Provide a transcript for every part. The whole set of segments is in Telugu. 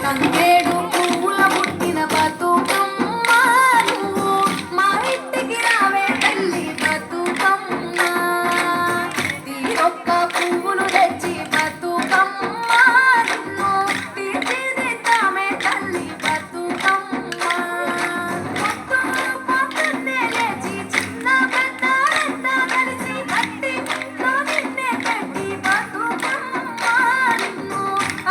తంగేడు పువ్వుల పుట్టిన బతుకమ్మ నువ్వు మా ఇంటికి రావే తల్లి బతుకమ్మ తీరొక్క పువ్వులు తెచ్చి బతుకమ్మ నిన్ను తీర్చిదిద్దామే తల్లి బతుకమ్మ పొద్దున్నే లేచి చిన్న పెద్ద అంతా కలిసి కట్టి నిన్నే కట్టి బతుకమ్మ నిన్ను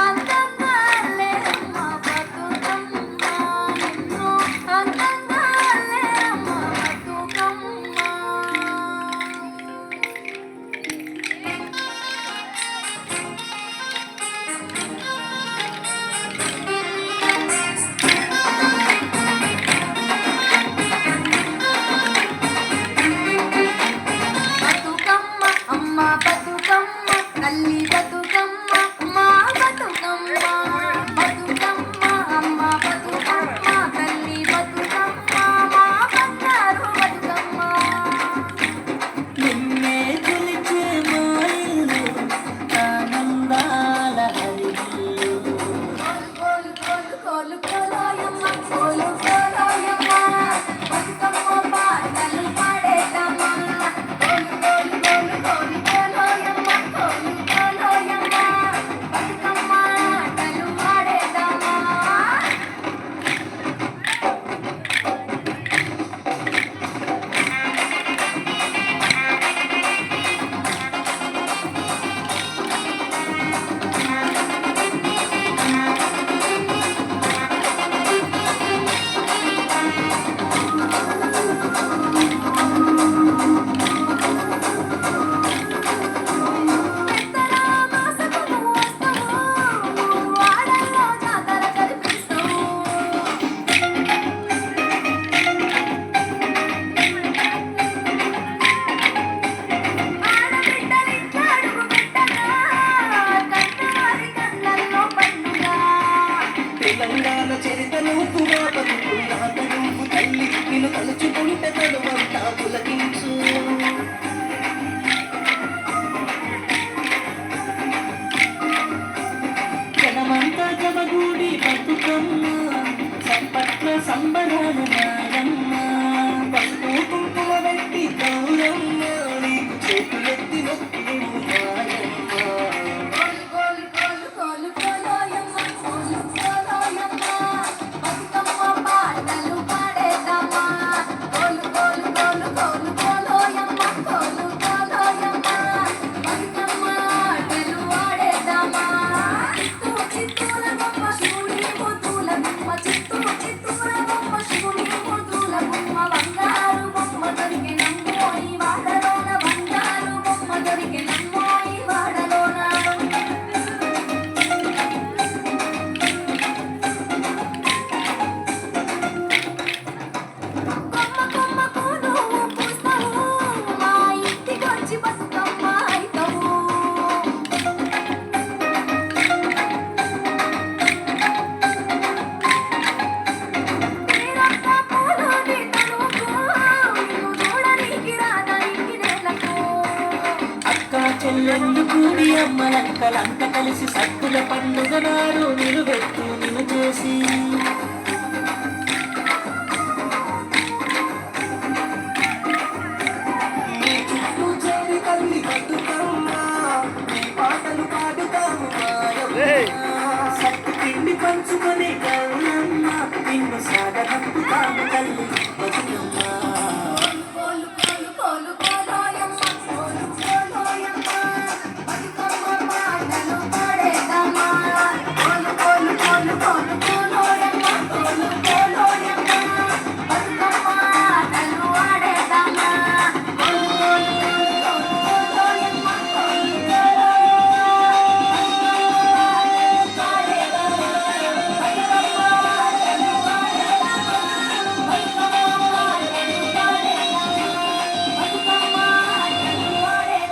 అందంగా అల్లేరమ్మ బతుకమ్మ నిన్ను అందంగా అల్లేరమ్మ బతుకమ్మ. బతుకమ్మ అమ్మ బతుకమ్మ తల్లి బతుకమ్మ మా బతుకమ్మ బతుకమ్మ అమ్మ బతుకమ్మ తల్లి బతుకమ్మ మా బంగారు బతుకమ్మ. నిన్నే కొలిచే మా ఇల్లు ఆనందాల హరిల్లు. కోలు కోలు కోలు కోలోయమ్మ కోలు కోలోయమ్మ బతుకమ్మ పాటలు పాడేటమ్మ కోలు కోలు కోలు కోలు కోలోయమ్మ కోలు కోలోయమ్మ బతుకమ్మ ఆటలు పాడేటమ్మ. పెద్దల మాసకు నువ్వు వస్తావు నువ్వు ఆడల్లో జాతర జరిపిస్తావు ఆడబిడ్డలింట్లో అడుగు పెట్టగా కన్నవారి కళ్ళల్లో పండుగ తెలంగాణ చరిత నువ్వుగా బతుకున్నాక నువ్వు తల్లి నిన్ను తలుచుకుంటే తలువంతా పులకించు. జనమంతా జమగూడి బతుకమ్మ సంపట్ల సంబరాలు నాయమ్మ పసుపు కుంకుమ పెట్టి గౌరమ్మ నీకు చేతులెత్తి నొక్కుడు నాయమ్మ. కోలు కోలు కోలు కోలోయమ్మ కోలు కోలోయమ్మ బతుకమ్మ పాటలు పాడేదమ్మ కోలు కోలు కోలు కోలు కోలోయమ్మ కోలు కోలోయమ్మ బతుకమ్మ ఆటలు ఆడేదమ్మ. చిత్తూర బొమ్మ శివుని ముద్దుల బొమ్మ చిత్తూర బొమ్మ శివుని ముద్దుల బొమ్మ బంగారు బొమ్మ దొరికినమ్మో ఈ వాడలోన బంగారు బొమ్మ దొరికినమ్మో ఈ వాడలోన. కొమ్మ కొమ్మకు నువ్వు పూస్తావు మా ఇంటికొచ్చి బతుకమ్మ అయితావు తీరొక్క పూలోని తనువుకు నిన్ను చూడనీకి రాదా ఇంటి నేలకు. అక్క చెల్లెళ్ళు కూడి అమ్మలంకలంక కలిసి సక్కుల పండుగ నాడు నిలువెత్తు నిన్ను చేసి నీ చుట్టూ చేరి తల్లి బతుకమ్మ నీ పాటలు పాడుతాము మాయమ్మ సత్తు పిండి పంచుకొని గౌరమ్మ నిన్ను సాగనంపుతాము తల్లి